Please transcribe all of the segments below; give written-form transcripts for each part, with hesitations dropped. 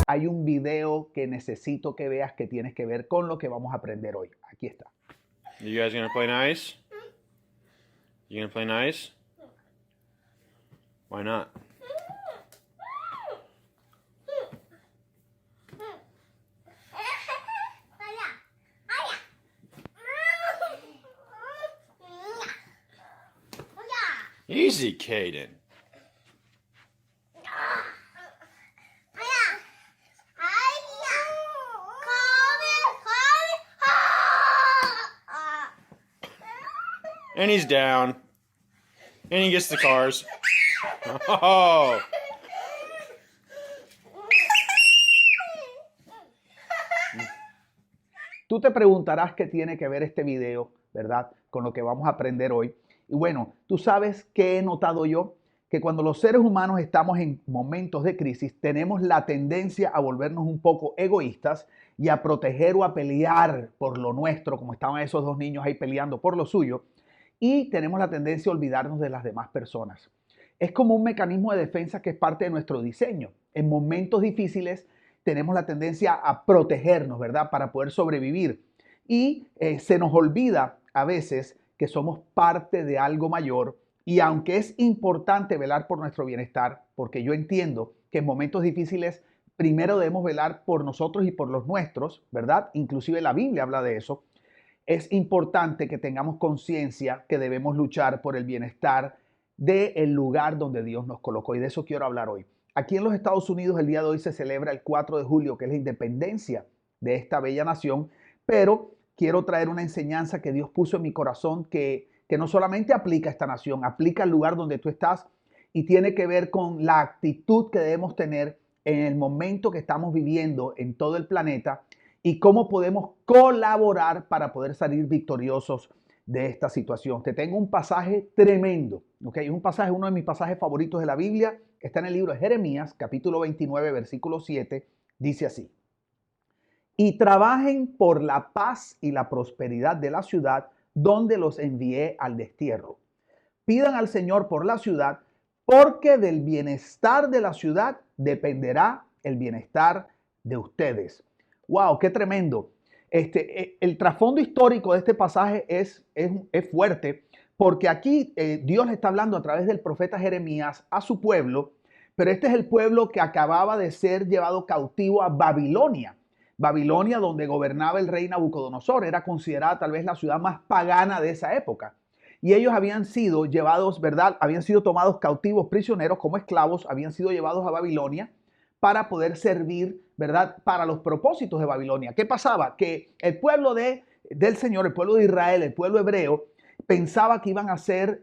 hay un video que necesito que veas que tienes que ver con lo que vamos a aprender hoy. Aquí está. You guys gonna play nice? You gonna play nice? Why not? Easy, Caden. And he's down. And he gets the cars. Oh! Tú te preguntarás qué tiene que ver este video, ¿verdad?, con lo que vamos a aprender hoy. Y bueno, tú sabes qué he notado yo, que cuando los seres humanos estamos en momentos de crisis, tenemos la tendencia a volvernos un poco egoístas y a proteger o a pelear por lo nuestro, como estaban esos dos niños ahí peleando por lo suyo, y tenemos la tendencia a olvidarnos de las demás personas. Es como un mecanismo de defensa que es parte de nuestro diseño. En momentos difíciles tenemos la tendencia a protegernos, ¿verdad?, para poder sobrevivir. Y se nos olvida a veces que somos parte de algo mayor, y aunque es importante velar por nuestro bienestar, porque yo entiendo que en momentos difíciles primero debemos velar por nosotros y por los nuestros, ¿verdad? Inclusive la Biblia habla de eso. Es importante que tengamos conciencia que debemos luchar por el bienestar del lugar donde Dios nos colocó, y de eso quiero hablar hoy. Aquí en los Estados Unidos el día de hoy se celebra el 4 de julio, que es la independencia de esta bella nación, pero quiero traer una enseñanza que Dios puso en mi corazón que no solamente aplica a esta nación, aplica al lugar donde tú estás, y tiene que ver con la actitud que debemos tener en el momento que estamos viviendo en todo el planeta y cómo podemos colaborar para poder salir victoriosos de esta situación. Te tengo un pasaje tremendo, ¿ok? Un pasaje, uno de mis pasajes favoritos de la Biblia, está en el libro de Jeremías, capítulo 29, versículo 7, dice así: y trabajen por la paz y la prosperidad de la ciudad donde los envié al destierro. Pidan al Señor por la ciudad, porque del bienestar de la ciudad dependerá el bienestar de ustedes. ¡Wow! ¡Qué tremendo! El trasfondo histórico de este pasaje es fuerte, porque aquí Dios le está hablando a través del profeta Jeremías a su pueblo, pero este es el pueblo que acababa de ser llevado cautivo a Babilonia. Babilonia, donde gobernaba el rey Nabucodonosor, era considerada tal vez la ciudad más pagana de esa época. Y ellos habían sido llevados, ¿verdad? Habían sido tomados cautivos, prisioneros, como esclavos, habían sido llevados a Babilonia para poder servir, ¿verdad?, para los propósitos de Babilonia. ¿Qué pasaba? Que el pueblo del Señor, el pueblo de Israel, el pueblo hebreo, pensaba que iban a ser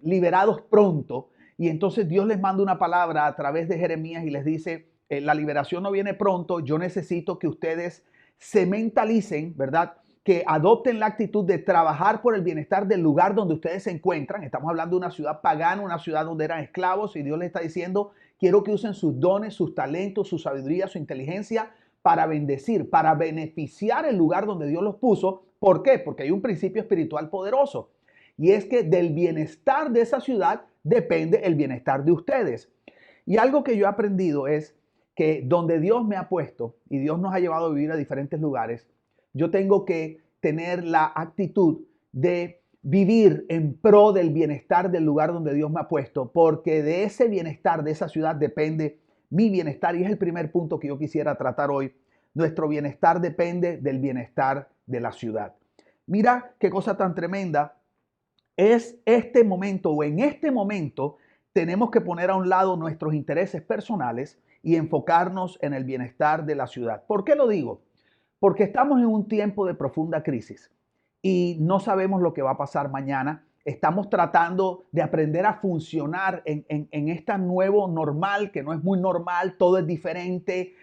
liberados pronto. Y entonces Dios les manda una palabra a través de Jeremías y les dice: la liberación no viene pronto, yo necesito que ustedes se mentalicen, ¿verdad?, que adopten la actitud de trabajar por el bienestar del lugar donde ustedes se encuentran. Estamos hablando de una ciudad pagana, una ciudad donde eran esclavos, y Dios les está diciendo: quiero que usen sus dones, sus talentos, su sabiduría, su inteligencia para bendecir, para beneficiar el lugar donde Dios los puso. ¿Por qué? Porque hay un principio espiritual poderoso, y es que del bienestar de esa ciudad depende el bienestar de ustedes. Y algo que yo he aprendido es que donde Dios me ha puesto y Dios nos ha llevado a vivir a diferentes lugares, yo tengo que tener la actitud de vivir en pro del bienestar del lugar donde Dios me ha puesto, porque de ese bienestar, de esa ciudad, depende mi bienestar. Y es el primer punto que yo quisiera tratar hoy. Nuestro bienestar depende del bienestar de la ciudad. Mira qué cosa tan tremenda es este momento, o en este momento tenemos que poner a un lado nuestros intereses personales y enfocarnos en el bienestar de la ciudad. ¿Por qué lo digo? Porque estamos en un tiempo de profunda crisis y no sabemos lo que va a pasar mañana. Estamos tratando de aprender a funcionar en esta nuevo normal, que no es muy normal, todo es diferente.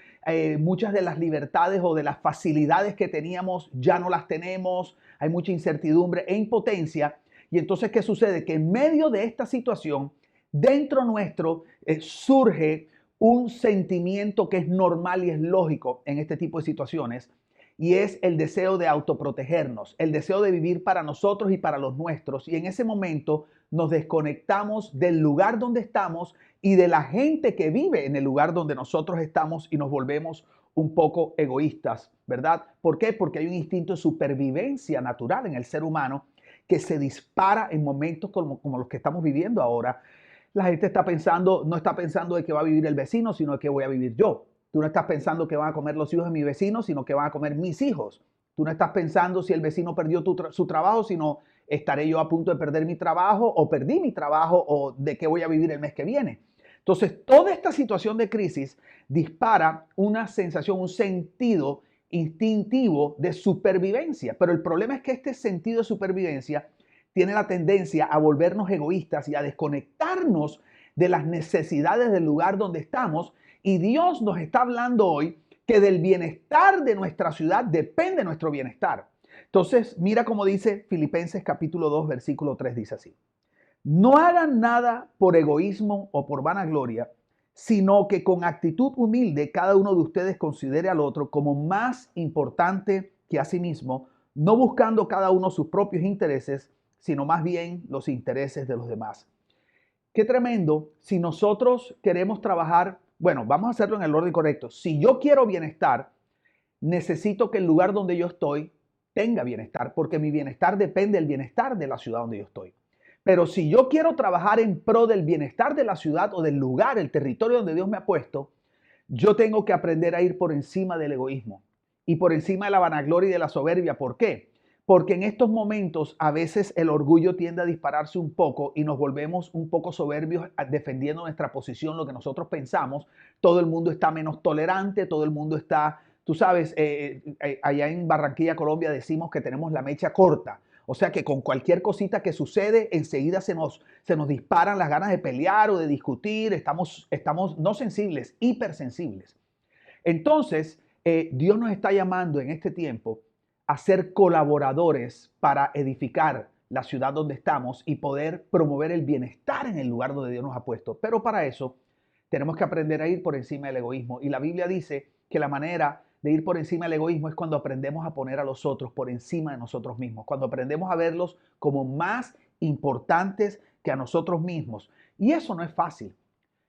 Muchas de las libertades o de las facilidades que teníamos ya no las tenemos. Hay mucha incertidumbre e impotencia. Y entonces, ¿qué sucede? Que en medio de esta situación, dentro nuestro surge un sentimiento que es normal y es lógico en este tipo de situaciones, y es el deseo de autoprotegernos, el deseo de vivir para nosotros y para los nuestros. Y en ese momento nos desconectamos del lugar donde estamos y de la gente que vive en el lugar donde nosotros estamos y nos volvemos un poco egoístas, ¿verdad? ¿Por qué? Porque hay un instinto de supervivencia natural en el ser humano que se dispara en momentos como los que estamos viviendo ahora. La gente está pensando, no está pensando de que va a vivir el vecino, sino de que voy a vivir yo. Tú no estás pensando que van a comer los hijos de mi vecino, sino que van a comer mis hijos. Tú no estás pensando si el vecino perdió su trabajo, sino estaré yo a punto de perder mi trabajo o perdí mi trabajo o de qué voy a vivir el mes que viene. Entonces, toda esta situación de crisis dispara una sensación, un sentido instintivo de supervivencia. Pero el problema es que este sentido de supervivencia tiene la tendencia a volvernos egoístas y a desconectarnos de las necesidades del lugar donde estamos. Y Dios nos está hablando hoy que del bienestar de nuestra ciudad depende nuestro bienestar. Entonces, mira cómo dice Filipenses capítulo 2, versículo 3, dice así. No hagan nada por egoísmo o por vanagloria, sino que con actitud humilde cada uno de ustedes considere al otro como más importante que a sí mismo, no buscando cada uno sus propios intereses, sino más bien los intereses de los demás. Qué tremendo si nosotros queremos trabajar, bueno, vamos a hacerlo en el orden correcto. Si yo quiero bienestar, necesito que el lugar donde yo estoy tenga bienestar, porque mi bienestar depende del bienestar de la ciudad donde yo estoy. Pero si yo quiero trabajar en pro del bienestar de la ciudad o del lugar, el territorio donde Dios me ha puesto, yo tengo que aprender a ir por encima del egoísmo y por encima de la vanagloria y de la soberbia. ¿Por qué? Porque en estos momentos a veces el orgullo tiende a dispararse un poco y nos volvemos un poco soberbios defendiendo nuestra posición, lo que nosotros pensamos. Todo el mundo está menos tolerante, todo el mundo está, tú sabes, allá en Barranquilla, Colombia, decimos que tenemos la mecha corta. O sea que con cualquier cosita que sucede, enseguida se nos disparan las ganas de pelear o de discutir. Estamos no sensibles, hipersensibles. Entonces, Dios nos está llamando en este tiempo a ser colaboradores para edificar la ciudad donde estamos y poder promover el bienestar en el lugar donde Dios nos ha puesto. Pero para eso tenemos que aprender a ir por encima del egoísmo. Y la Biblia dice que la manera de ir por encima del egoísmo es cuando aprendemos a poner a los otros por encima de nosotros mismos, cuando aprendemos a verlos como más importantes que a nosotros mismos. Y eso no es fácil.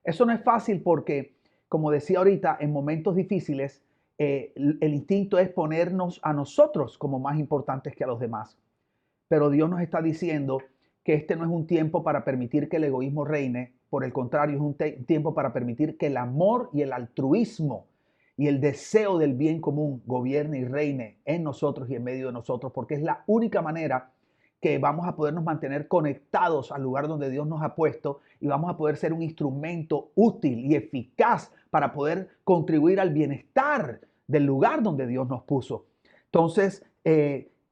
Eso no es fácil porque, como decía ahorita, en momentos difíciles, el instinto es ponernos a nosotros como más importantes que a los demás. Pero Dios nos está diciendo que este no es un tiempo para permitir que el egoísmo reine. Por el contrario, es un tiempo para permitir que el amor y el altruismo y el deseo del bien común gobierne y reine en nosotros y en medio de nosotros, porque es la única manera que vamos a podernos mantener conectados al lugar donde Dios nos ha puesto y vamos a poder ser un instrumento útil y eficaz para poder contribuir al bienestar del lugar donde Dios nos puso. Entonces,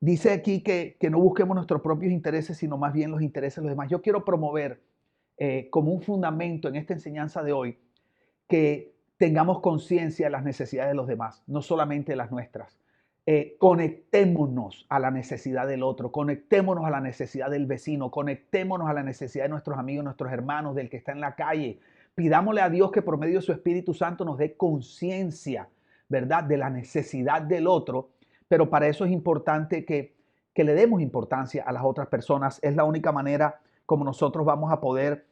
dice aquí que no busquemos nuestros propios intereses, sino más bien los intereses de los demás. Yo quiero promover como un fundamento en esta enseñanza de hoy que tengamos conciencia de las necesidades de los demás, no solamente las nuestras. Conectémonos a la necesidad del otro, conectémonos a la necesidad del vecino, conectémonos a la necesidad de nuestros amigos, nuestros hermanos, del que está en la calle. Pidámosle a Dios que por medio de su Espíritu Santo nos dé conciencia, ¿verdad?, de la necesidad del otro, pero para eso es importante que le demos importancia a las otras personas. Es la única manera como nosotros vamos a poder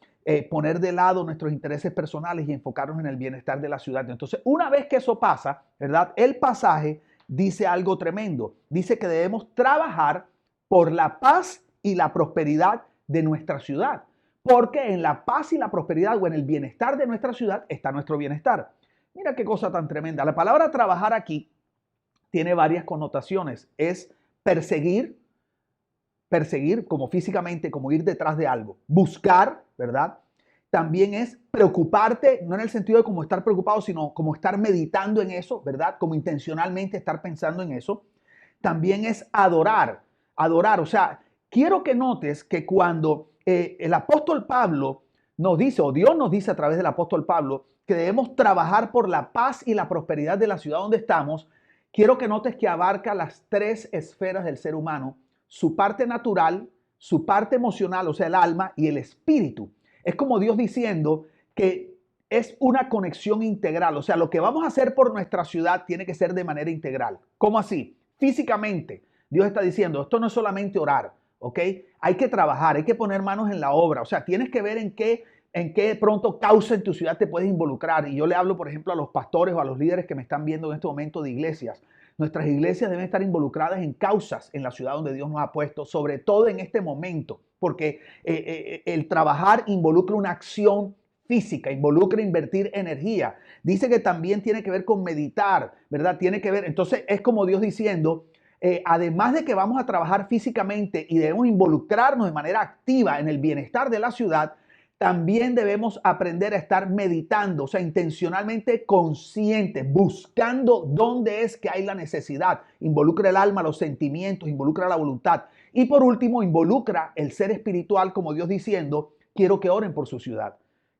poner de lado nuestros intereses personales y enfocarnos en el bienestar de la ciudad. Entonces, una vez que eso pasa, ¿verdad?, el pasaje dice algo tremendo. Dice que debemos trabajar por la paz y la prosperidad de nuestra ciudad. Porque en la paz y la prosperidad o en el bienestar de nuestra ciudad está nuestro bienestar. Mira qué cosa tan tremenda. La palabra trabajar aquí tiene varias connotaciones. Es perseguir como físicamente, como ir detrás de algo. Buscar, ¿verdad? También es preocuparte, no en el sentido de como estar preocupado, sino como estar meditando en eso, ¿verdad? Como intencionalmente estar pensando en eso. También es adorar. O sea, quiero que notes que cuando el apóstol Pablo nos dice, o Dios nos dice a través del apóstol Pablo, que debemos trabajar por la paz y la prosperidad de la ciudad donde estamos, quiero que notes que abarca las tres esferas del ser humano: su parte natural, su parte emocional, o sea, el alma, y el espíritu. Es como Dios diciendo que es una conexión integral. O sea, lo que vamos a hacer por nuestra ciudad tiene que ser de manera integral. ¿Cómo así? Físicamente, Dios está diciendo, esto no es solamente orar, ¿ok? Hay que trabajar, hay que poner manos en la obra. O sea, tienes que ver en qué de pronto causa en tu ciudad te puedes involucrar. Y yo le hablo, por ejemplo, a los pastores o a los líderes que me están viendo en este momento de iglesias. Nuestras iglesias deben estar involucradas en causas en la ciudad donde Dios nos ha puesto, sobre todo en este momento, porque el trabajar involucra una acción física, involucra invertir energía. Dice que también tiene que ver con meditar, ¿verdad? Tiene que ver, entonces es como Dios diciendo, además de que vamos a trabajar físicamente y debemos involucrarnos de manera activa en el bienestar de la ciudad, también debemos aprender a estar meditando, o sea, intencionalmente conscientes, buscando dónde es que hay la necesidad. Involucra el alma, los sentimientos, involucra la voluntad. Y por último, involucra el ser espiritual, como Dios diciendo, quiero que oren por su ciudad.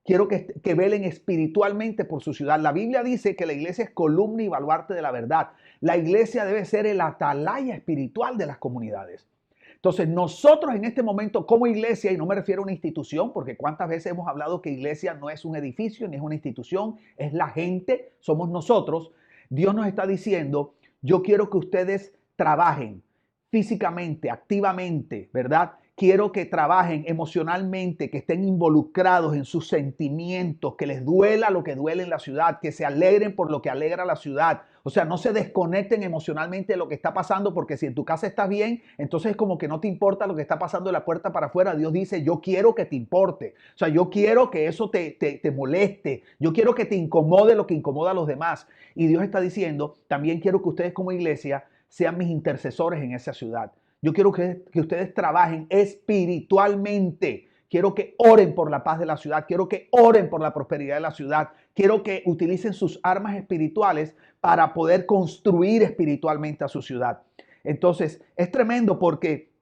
Quiero que velen espiritualmente por su ciudad. La Biblia dice que la iglesia es columna y baluarte de la verdad. La iglesia debe ser el atalaya espiritual de las comunidades. Entonces, nosotros en este momento como iglesia, y no me refiero a una institución, porque cuántas veces hemos hablado que iglesia no es un edificio, ni es una institución, es la gente, somos nosotros. Dios nos está diciendo, yo quiero que ustedes trabajen físicamente, activamente, ¿verdad? Quiero que trabajen emocionalmente, que estén involucrados en sus sentimientos, que les duela lo que duele en la ciudad, que se alegren por lo que alegra la ciudad. O sea, no se desconecten emocionalmente de lo que está pasando, porque si en tu casa estás bien, entonces es como que no te importa lo que está pasando de la puerta para afuera. Dios dice, yo quiero que te importe. O sea, yo quiero que eso te moleste. Yo quiero que te incomode lo que incomoda a los demás. Y Dios está diciendo, también quiero que ustedes como iglesia sean mis intercesores en esa ciudad. Yo quiero que ustedes trabajen espiritualmente. Quiero que oren por la paz de la ciudad. Quiero que oren por la prosperidad de la ciudad. Quiero que utilicen sus armas espirituales para poder construir espiritualmente a su ciudad. Entonces, es tremendo porque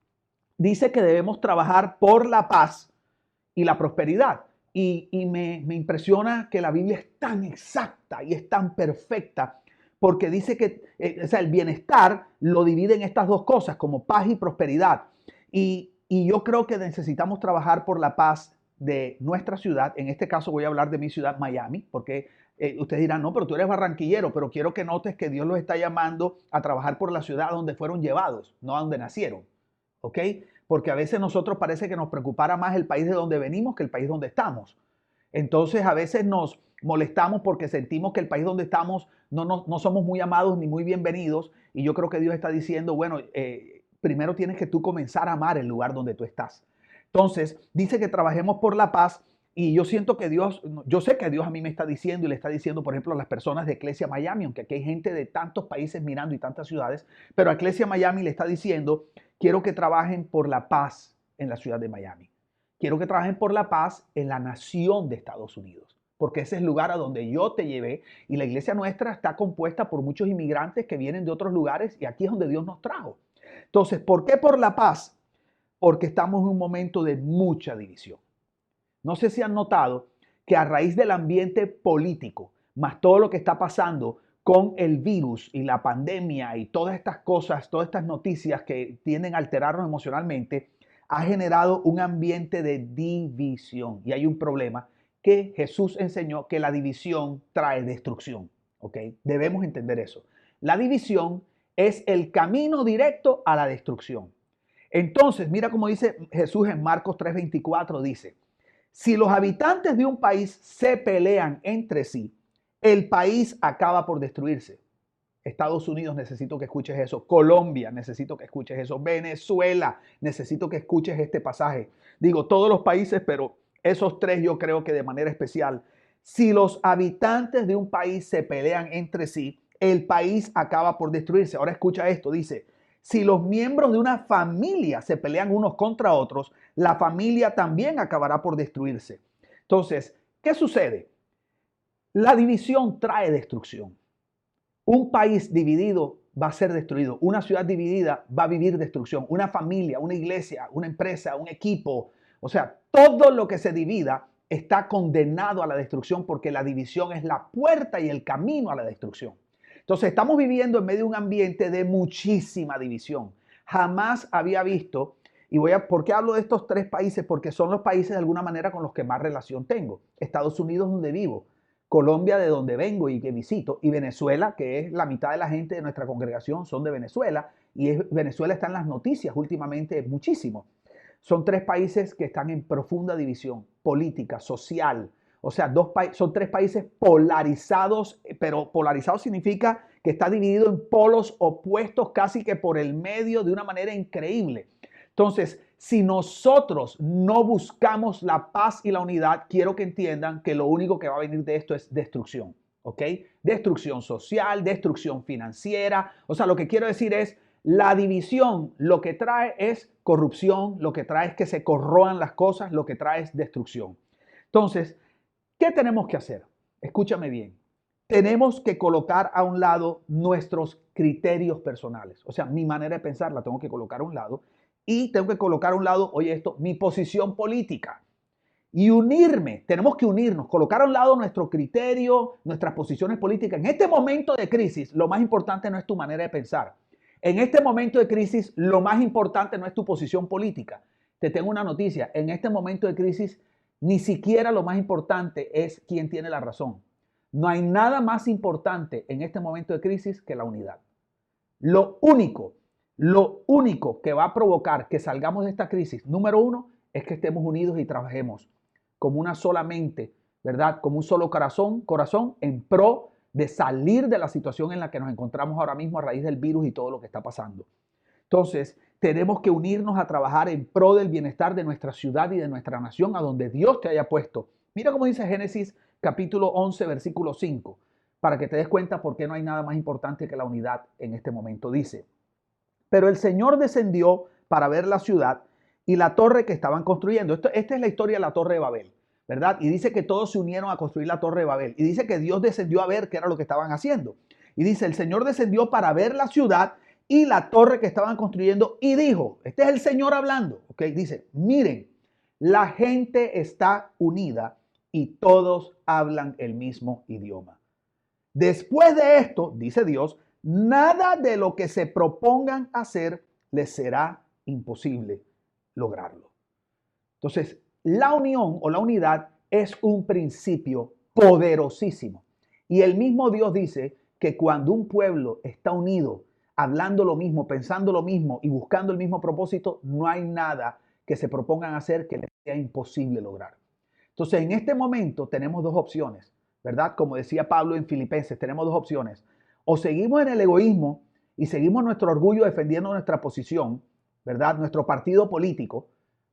dice que debemos trabajar por la paz y la prosperidad. Y me impresiona que la Biblia es tan exacta y es tan perfecta porque dice que o sea, el bienestar lo divide en estas dos cosas, como paz y prosperidad. Y yo creo que necesitamos trabajar por la paz de nuestra ciudad. En este caso voy a hablar de mi ciudad, Miami, porque ustedes dirán, no, pero tú eres barranquillero, pero quiero que notes que Dios los está llamando a trabajar por la ciudad donde fueron llevados, no a donde nacieron. ¿Ok? Porque a veces nosotros parece que nos preocupara más el país de donde venimos que el país donde estamos. Entonces a veces nos molestamos porque sentimos que el país donde estamos no somos muy amados ni muy bienvenidos. Y yo creo que Dios está diciendo, bueno, primero tienes que tú comenzar a amar el lugar donde tú estás. Entonces dice que trabajemos por la paz. Y yo siento que Dios, yo sé que Dios a mí me está diciendo y le está diciendo, por ejemplo, a las personas de Iglesia Miami, aunque aquí hay gente de tantos países mirando y tantas ciudades, pero a Iglesia Miami le está diciendo, quiero que trabajen por la paz en la ciudad de Miami. Quiero que trabajen por la paz en la nación de Estados Unidos, porque ese es el lugar a donde yo te llevé y la iglesia nuestra está compuesta por muchos inmigrantes que vienen de otros lugares y aquí es donde Dios nos trajo. Entonces, ¿por qué por la paz? Porque estamos en un momento de mucha división. No sé si han notado que a raíz del ambiente político, más todo lo que está pasando con el virus y la pandemia y todas estas cosas, todas estas noticias que tienden a alterarnos emocionalmente, ha generado un ambiente de división. Y hay un problema que Jesús enseñó que la división trae destrucción. ¿Ok? Debemos entender eso. La división es el camino directo a la destrucción. Entonces, mira cómo dice Jesús en Marcos 3:24, dice, si los habitantes de un país se pelean entre sí, el país acaba por destruirse. Estados Unidos, necesito que escuches eso. Colombia, necesito que escuches eso. Venezuela, necesito que escuches este pasaje. Digo, todos los países, pero esos tres yo creo que de manera especial. Si los habitantes de un país se pelean entre sí, el país acaba por destruirse. Ahora escucha esto, dice, si los miembros de una familia se pelean unos contra otros, la familia también acabará por destruirse. Entonces, ¿qué sucede? La división trae destrucción. Un país dividido va a ser destruido. Una ciudad dividida va a vivir destrucción. Una familia, una iglesia, una empresa, un equipo. O sea, todo lo que se divida está condenado a la destrucción porque la división es la puerta y el camino a la destrucción. Entonces, estamos viviendo en medio de un ambiente de muchísima división. Jamás había visto, ¿por qué hablo de estos tres países? Porque son los países de alguna manera con los que más relación tengo. Estados Unidos, donde vivo. Colombia, de donde vengo y que visito, y Venezuela, que es la mitad de la gente de nuestra congregación son de Venezuela, y Venezuela está en las noticias últimamente muchísimo. Son tres países que están en profunda división política, social. O sea, son tres países polarizados, pero polarizado significa que está dividido en polos opuestos casi que por el medio de una manera increíble. Entonces, si nosotros no buscamos la paz y la unidad, quiero que entiendan que lo único que va a venir de esto es destrucción, ¿ok? Destrucción social, destrucción financiera. O sea, lo que quiero decir es, la división lo que trae es corrupción, lo que trae es que se corroan las cosas, lo que trae es destrucción. Entonces, ¿qué tenemos que hacer? Escúchame bien. Tenemos que colocar a un lado nuestros criterios personales. O sea, mi manera de pensar la tengo que colocar a un lado y tengo que colocar a un lado, oye esto, mi posición política. Y unirme, tenemos que unirnos, colocar a un lado nuestro criterio, nuestras posiciones políticas. En este momento de crisis, lo más importante no es tu manera de pensar. En este momento de crisis, lo más importante no es tu posición política. Te tengo una noticia, en este momento de crisis, ni siquiera lo más importante es quién tiene la razón. No hay nada más importante en este momento de crisis que la unidad. Lo único que va a provocar que salgamos de esta crisis, número uno, es que estemos unidos y trabajemos como una sola mente, ¿verdad? Como un solo corazón en pro de salir de la situación en la que nos encontramos ahora mismo a raíz del virus y todo lo que está pasando. Entonces, tenemos que unirnos a trabajar en pro del bienestar de nuestra ciudad y de nuestra nación, a donde Dios te haya puesto. Mira cómo dice Génesis capítulo 11, versículo 5, para que te des cuenta por qué no hay nada más importante que la unidad en este momento. Dice, pero el Señor descendió para ver la ciudad y la torre que estaban construyendo. Esta es la historia de la Torre de Babel, ¿verdad? Y dice que todos se unieron a construir la Torre de Babel. Y dice que Dios descendió a ver qué era lo que estaban haciendo. Y dice, el Señor descendió para ver la ciudad y la torre que estaban construyendo y dijo, este es el Señor hablando, ¿ok? Dice, miren, la gente está unida y todos hablan el mismo idioma. Después de esto, dice Dios, nada de lo que se propongan hacer les será imposible lograrlo. Entonces, la unión o la unidad es un principio poderosísimo. Y el mismo Dios dice que cuando un pueblo está unido, hablando lo mismo, pensando lo mismo y buscando el mismo propósito, no hay nada que se propongan hacer que les sea imposible lograr. Entonces, en este momento tenemos dos opciones, ¿verdad? Como decía Pablo en Filipenses, tenemos dos opciones. O seguimos en el egoísmo y seguimos nuestro orgullo defendiendo nuestra posición, ¿verdad? Nuestro partido político,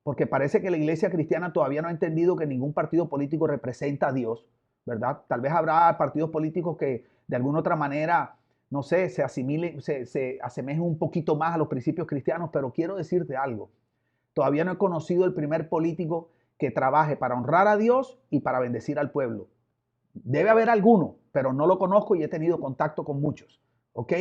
porque parece que la iglesia cristiana todavía no ha entendido que ningún partido político representa a Dios, ¿verdad? Tal vez habrá partidos políticos que de alguna otra manera, no sé, se asimilen, se asemejen un poquito más a los principios cristianos, pero quiero decirte algo. Todavía no he conocido el primer político que trabaje para honrar a Dios y para bendecir al pueblo. Debe haber alguno, pero no lo conozco y he tenido contacto con muchos. ¿Ok?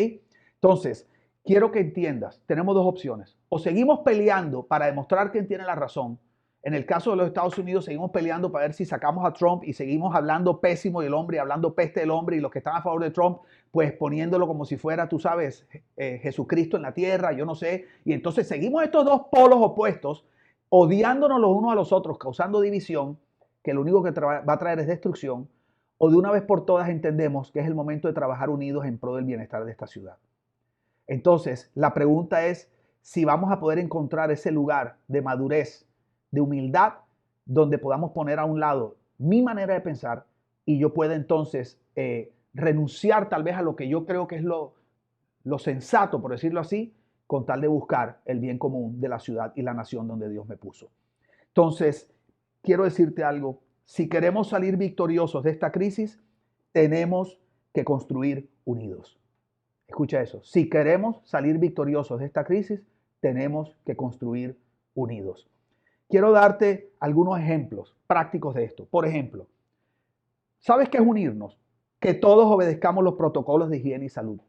Entonces, quiero que entiendas, tenemos dos opciones. O seguimos peleando para demostrar quién tiene la razón. En el caso de los Estados Unidos, seguimos peleando para ver si sacamos a Trump y seguimos hablando pésimo del hombre y hablando peste del hombre y los que están a favor de Trump, pues poniéndolo como si fuera, tú sabes, Jesucristo en la tierra, yo no sé. Y entonces seguimos estos dos polos opuestos, odiándonos los unos a los otros, causando división, que lo único que va a traer es destrucción. O de una vez por todas entendemos que es el momento de trabajar unidos en pro del bienestar de esta ciudad. Entonces, la pregunta es si vamos a poder encontrar ese lugar de madurez, de humildad, donde podamos poner a un lado mi manera de pensar y yo pueda entonces renunciar tal vez a lo que yo creo que es lo sensato, por decirlo así, con tal de buscar el bien común de la ciudad y la nación donde Dios me puso. Entonces, quiero decirte algo. Si queremos salir victoriosos de esta crisis, tenemos que construir unidos. Escucha eso. Si queremos salir victoriosos de esta crisis, tenemos que construir unidos. Quiero darte algunos ejemplos prácticos de esto. Por ejemplo, ¿sabes qué es unirnos? Que todos obedezcamos los protocolos de higiene y salud.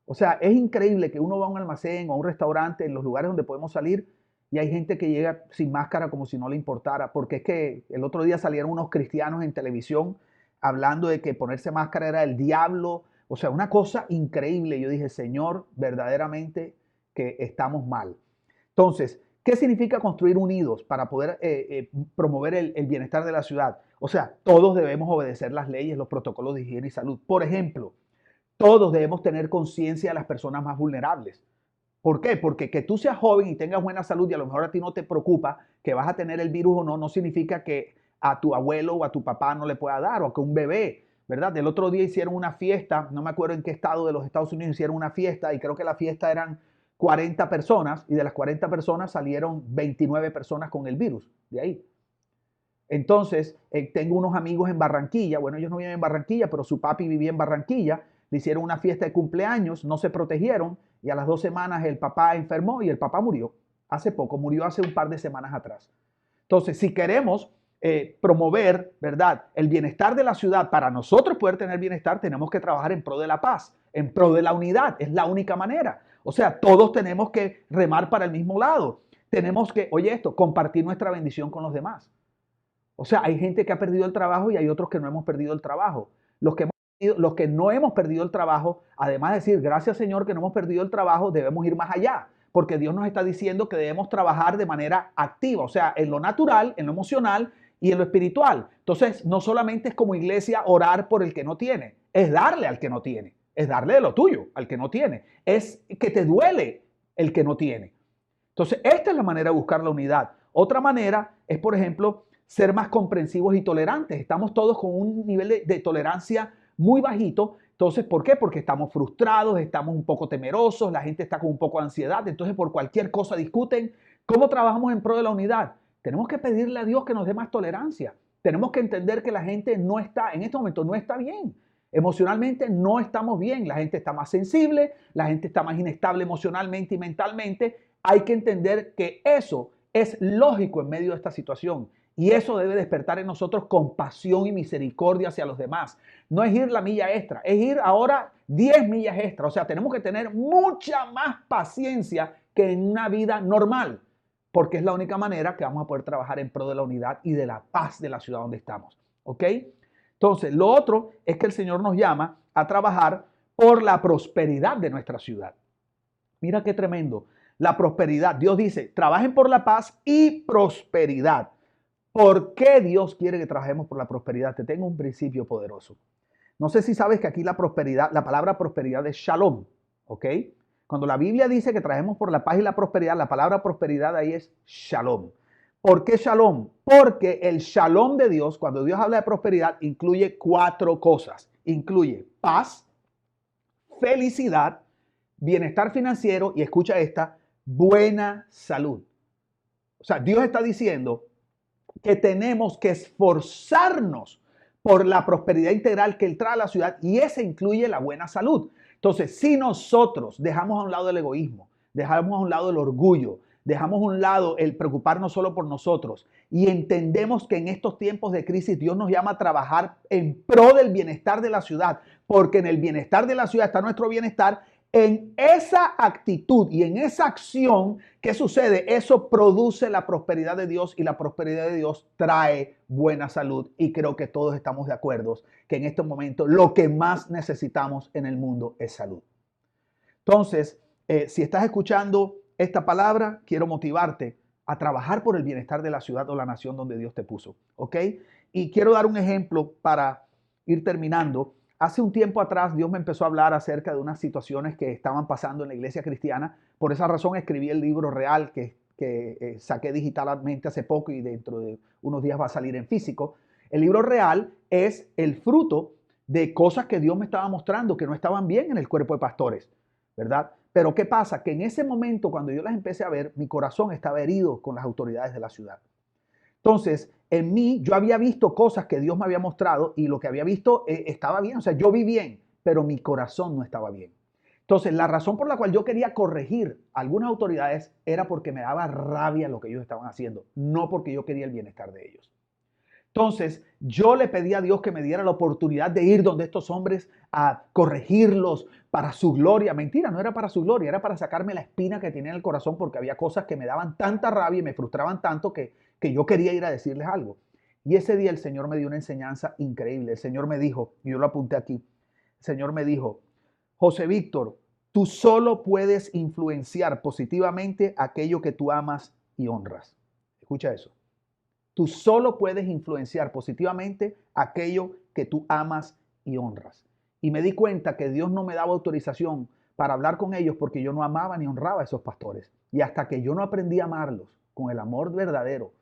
O sea, es increíble que uno va a un almacén o a un restaurante, en los lugares donde podemos salir, y hay gente que llega sin máscara como si no le importara, porque es que el otro día salieron unos cristianos en televisión hablando de que ponerse máscara era el diablo. O sea, una cosa increíble. Yo dije, Señor, verdaderamente que estamos mal. Entonces, ¿Qué significa construir unidos para poder promover el bienestar de la ciudad? O sea, todos debemos obedecer las leyes, los protocolos de higiene y salud. Por ejemplo, todos debemos tener conciencia de las personas más vulnerables. ¿Por qué? Porque que tú seas joven y tengas buena salud y a lo mejor a ti no te preocupa que vas a tener el virus o no, no significa que a tu abuelo o a tu papá no le pueda dar, o que un bebé, ¿verdad? El otro día hicieron una fiesta, no me acuerdo en qué estado de los Estados Unidos hicieron una fiesta, y creo que la fiesta eran 40 personas, y de las 40 personas salieron 29 personas con el virus de ahí. Entonces, tengo unos amigos en Barranquilla, bueno, ellos no viven en Barranquilla, pero su papi vivía en Barranquilla, le hicieron una fiesta de cumpleaños, no se protegieron, y a las 2 semanas el papá enfermó y el papá murió. Hace poco, murió hace un par de semanas atrás. Entonces, si queremos promover, ¿verdad?, el bienestar de la ciudad, para nosotros poder tener bienestar, tenemos que trabajar en pro de la paz, en pro de la unidad. Es la única manera. O sea, todos tenemos que remar para el mismo lado. Tenemos que, oye esto, compartir nuestra bendición con los demás. O sea, hay gente que ha perdido el trabajo y hay otros que no hemos perdido el trabajo. Los que no hemos perdido el trabajo, además de decir, gracias Señor que no hemos perdido el trabajo, debemos ir más allá. Porque Dios nos está diciendo que debemos trabajar de manera activa, o sea, en lo natural, en lo emocional y en lo espiritual. Entonces, no solamente es como iglesia orar por el que no tiene, es darle al que no tiene, es darle de lo tuyo al que no tiene, es que te duele el que no tiene. Entonces, esta es la manera de buscar la unidad. Otra manera es, por ejemplo, ser más comprensivos y tolerantes. Estamos todos con un nivel de tolerancia muy bajito. Entonces, ¿por qué? Porque estamos frustrados, estamos un poco temerosos, la gente está con un poco de ansiedad. Entonces, por cualquier cosa discuten. ¿Cómo trabajamos en pro de la unidad? Tenemos que pedirle a Dios que nos dé más tolerancia. Tenemos que entender que la gente no está, en este momento no está bien. Emocionalmente no estamos bien. La gente está más sensible, la gente está más inestable emocionalmente y mentalmente. Hay que entender que eso es lógico en medio de esta situación. Y eso debe despertar en nosotros compasión y misericordia hacia los demás. No es ir la milla extra, es ir ahora 10 millas extra. O sea, tenemos que tener mucha más paciencia que en una vida normal, porque es la única manera que vamos a poder trabajar en pro de la unidad y de la paz de la ciudad donde estamos. ¿Ok? Entonces, lo otro es que el Señor nos llama a trabajar por la prosperidad de nuestra ciudad. Mira qué tremendo. La prosperidad. Dios dice, trabajen por la paz y prosperidad. ¿Por qué Dios quiere que trabajemos por la prosperidad? Te tengo un principio poderoso. No sé si sabes que aquí la prosperidad, la palabra prosperidad es shalom, ¿ok? Cuando la Biblia dice que trabajemos por la paz y la prosperidad, la palabra prosperidad ahí es shalom. ¿Por qué shalom? Porque el shalom de Dios, cuando Dios habla de prosperidad, incluye 4 cosas. Incluye paz, felicidad, bienestar financiero y, escucha esta, buena salud. O sea, Dios está diciendo que tenemos que esforzarnos por la prosperidad integral que Él trae a la ciudad, y esa incluye la buena salud. Entonces, si nosotros dejamos a un lado el egoísmo, dejamos a un lado el orgullo, dejamos a un lado el preocuparnos solo por nosotros y entendemos que en estos tiempos de crisis Dios nos llama a trabajar en pro del bienestar de la ciudad, porque en el bienestar de la ciudad está nuestro bienestar. En esa actitud y en esa acción, ¿qué sucede? Eso produce la prosperidad de Dios, y la prosperidad de Dios trae buena salud. Y creo que todos estamos de acuerdo que en este momento lo que más necesitamos en el mundo es salud. Entonces, si estás escuchando esta palabra, quiero motivarte a trabajar por el bienestar de la ciudad o la nación donde Dios te puso, ¿ok? Y quiero dar un ejemplo para ir terminando. Hace un tiempo atrás Dios me empezó a hablar acerca de unas situaciones que estaban pasando en la iglesia cristiana. Por esa razón escribí el libro Real que saqué digitalmente hace poco, y dentro de unos días va a salir en físico. El libro Real es el fruto de cosas que Dios me estaba mostrando que no estaban bien en el cuerpo de pastores, ¿verdad? Pero ¿qué pasa? Que en ese momento, cuando yo las empecé a ver, mi corazón estaba herido con las autoridades de la ciudad. Entonces, en mí, yo había visto cosas que Dios me había mostrado, y lo que había visto estaba bien. O sea, yo vi bien, pero mi corazón no estaba bien. Entonces, la razón por la cual yo quería corregir a algunas autoridades era porque me daba rabia lo que ellos estaban haciendo, no porque yo quería el bienestar de ellos. Entonces, yo le pedí a Dios que me diera la oportunidad de ir donde estos hombres a corregirlos para su gloria. Mentira, no era para su gloria, era para sacarme la espina que tenía en el corazón, porque había cosas que me daban tanta rabia y me frustraban tanto que yo quería ir a decirles algo. Y ese día el Señor me dio una enseñanza increíble. El Señor me dijo, y yo lo apunté aquí, el Señor me dijo, José Víctor, tú solo puedes influenciar positivamente aquello que tú amas y honras. Escucha eso. Tú solo puedes influenciar positivamente aquello que tú amas y honras. Y me di cuenta que Dios no me daba autorización para hablar con ellos porque yo no amaba ni honraba a esos pastores. Y hasta que yo no aprendí a amarlos con el amor verdadero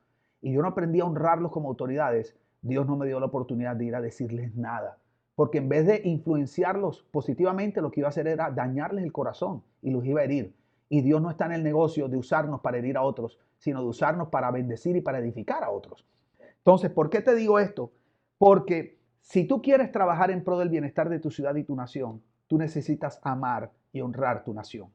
y yo no aprendí a honrarlos como autoridades, Dios no me dio la oportunidad de ir a decirles nada. Porque en vez de influenciarlos positivamente, lo que iba a hacer era dañarles el corazón y los iba a herir. Y Dios no está en el negocio de usarnos para herir a otros, sino de usarnos para bendecir y para edificar a otros. Entonces, ¿por qué te digo esto? Porque si tú quieres trabajar en pro del bienestar de tu ciudad y tu nación, tú necesitas amar y honrar tu nación.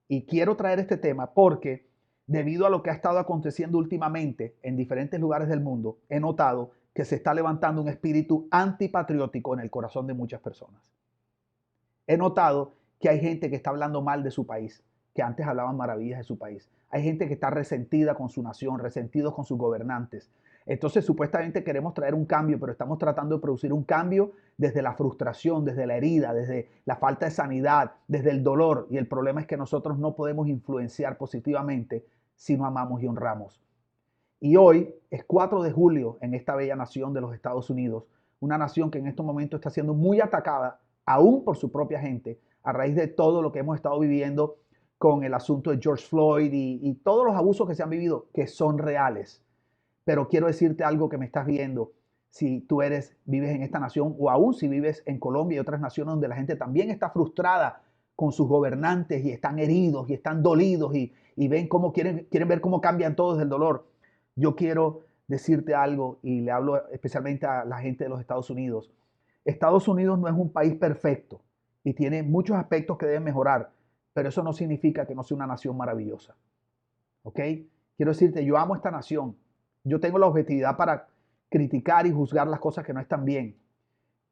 Y quiero traer este tema porque debido a lo que ha estado aconteciendo últimamente en diferentes lugares del mundo, he notado que se está levantando un espíritu antipatriótico en el corazón de muchas personas. He notado que hay gente que está hablando mal de su país, que antes hablaban maravillas de su país. Hay gente que está resentida con su nación, resentidos con sus gobernantes. Entonces, supuestamente queremos traer un cambio, pero estamos tratando de producir un cambio desde la frustración, desde la herida, desde la falta de sanidad, desde el dolor. Y el problema es que nosotros no podemos influenciar positivamente si no amamos y honramos. Y hoy es 4 de julio en esta bella nación de los Estados Unidos, una nación que en estos momentos está siendo muy atacada, aún por su propia gente, a raíz de todo lo que hemos estado viviendo con el asunto de George Floyd y todos los abusos que se han vivido, que son reales. Pero quiero decirte algo que me estás viendo, si tú vives en esta nación o aún si vives en Colombia y otras naciones donde la gente también está frustrada con sus gobernantes y están heridos y están dolidos y ven cómo quieren ver cómo cambian todos del dolor. Yo quiero decirte algo y le hablo especialmente a la gente de los Estados Unidos. Estados Unidos no es un país perfecto y tiene muchos aspectos que deben mejorar, pero eso no significa que no sea una nación maravillosa. ¿Ok? Quiero decirte, yo amo esta nación. Yo tengo la objetividad para criticar y juzgar las cosas que no están bien,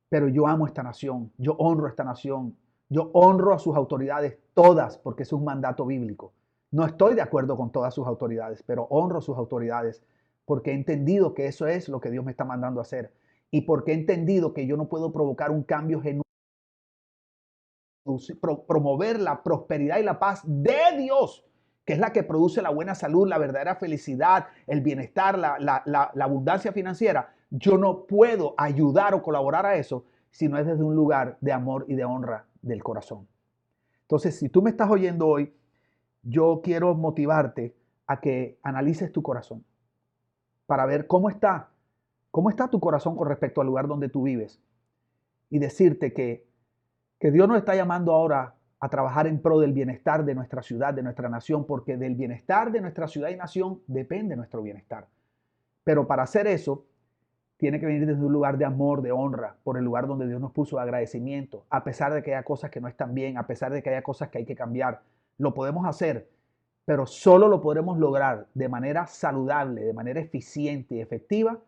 pero yo amo esta nación, yo honro esta nación, yo honro a sus autoridades todas porque es un mandato bíblico. No estoy de acuerdo con todas sus autoridades, pero honro sus autoridades porque he entendido que eso es lo que Dios me está mandando a hacer y porque he entendido que yo no puedo provocar un cambio genuino, promover la prosperidad y la paz de Dios, que es la que produce la buena salud, la verdadera felicidad, el bienestar, la abundancia financiera. Yo no puedo ayudar o colaborar a eso si no es desde un lugar de amor y de honra del corazón. Entonces, si tú me estás oyendo hoy, yo quiero motivarte a que analices tu corazón para ver cómo está tu corazón con respecto al lugar donde tú vives y decirte que Dios nos está llamando ahora a trabajar en pro del bienestar de nuestra ciudad, de nuestra nación, porque del bienestar de nuestra ciudad y nación depende nuestro bienestar. Pero para hacer eso, tiene que venir desde un lugar de amor, de honra, por el lugar donde Dios nos puso, de agradecimiento, a pesar de que haya cosas que no están bien, a pesar de que haya cosas que hay que cambiar. Lo podemos hacer, pero solo lo podremos lograr de manera saludable, de manera eficiente y efectiva,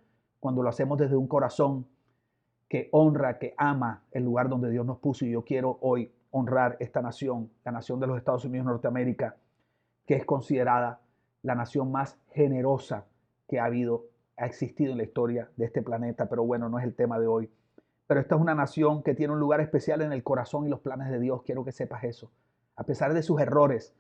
cuando lo hacemos desde un corazón que honra, que ama el lugar donde Dios nos puso. Y yo quiero hoy honrar esta nación, la nación de los Estados Unidos de Norteamérica, que es considerada la nación más generosa que ha existido en la historia de este planeta. Pero bueno, no es el tema de hoy. Pero esta es una nación que tiene un lugar especial en el corazón y los planes de Dios. Quiero que sepas eso. A pesar de sus errores,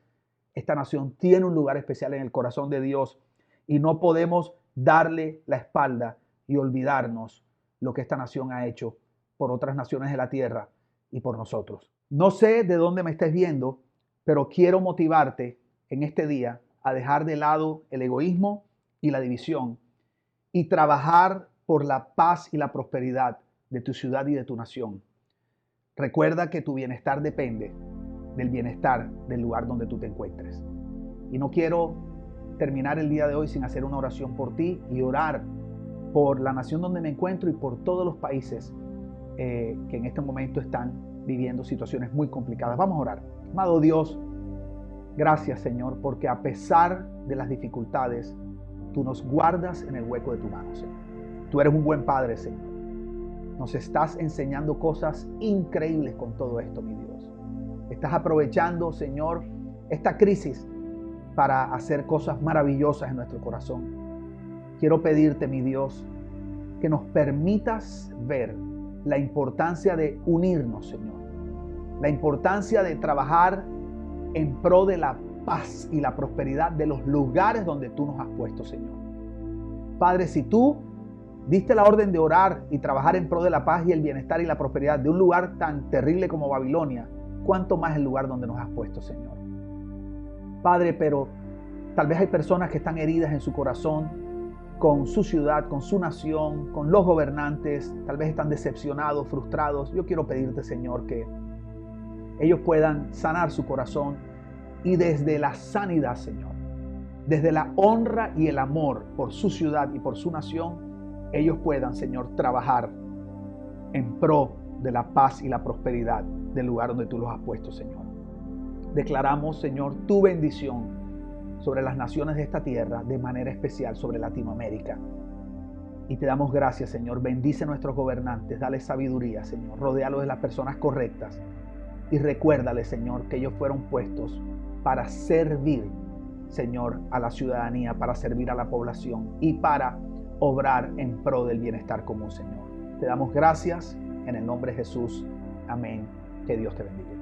esta nación tiene un lugar especial en el corazón de Dios y no podemos darle la espalda y olvidarnos lo que esta nación ha hecho por otras naciones de la tierra y por nosotros. No sé de dónde me estés viendo, pero quiero motivarte en este día a dejar de lado el egoísmo y la división y trabajar por la paz y la prosperidad de tu ciudad y de tu nación. Recuerda que tu bienestar depende del bienestar del lugar donde tú te encuentres. Y no quiero terminar el día de hoy sin hacer una oración por ti y orar por la nación donde me encuentro y por todos los países que en este momento están viviendo situaciones muy complicadas. Vamos a orar. Amado Dios, gracias Señor, porque a pesar de las dificultades, tú nos guardas en el hueco de tu mano, Señor. Tú eres un buen Padre, Señor. Nos estás enseñando cosas increíbles con todo esto, mi Dios. Estás aprovechando, Señor, esta crisis para hacer cosas maravillosas en nuestro corazón. Quiero pedirte, mi Dios, que nos permitas ver la importancia de unirnos, Señor. La importancia de trabajar en pro de la paz y la prosperidad de los lugares donde tú nos has puesto, Señor. Padre, si tú diste la orden de orar y trabajar en pro de la paz y el bienestar y la prosperidad de un lugar tan terrible como Babilonia, ¿cuánto más el lugar donde nos has puesto, Señor? Padre, pero tal vez hay personas que están heridas en su corazón con su ciudad, con su nación, con los gobernantes, tal vez están decepcionados, frustrados. Yo quiero pedirte, Señor, que ellos puedan sanar su corazón y desde la sanidad, Señor, desde la honra y el amor por su ciudad y por su nación, ellos puedan, Señor, trabajar en pro de la paz y la prosperidad del lugar donde tú los has puesto, Señor. Declaramos, Señor, tu bendición sobre las naciones de esta tierra, de manera especial sobre Latinoamérica. Y te damos gracias, Señor. Bendice a nuestros gobernantes, dale sabiduría, Señor. Rodéalos de las personas correctas. Y recuérdale, Señor, que ellos fueron puestos para servir, Señor, a la ciudadanía, para servir a la población y para obrar en pro del bienestar común, Señor. Te damos gracias en el nombre de Jesús. Amén. Que Dios te bendiga.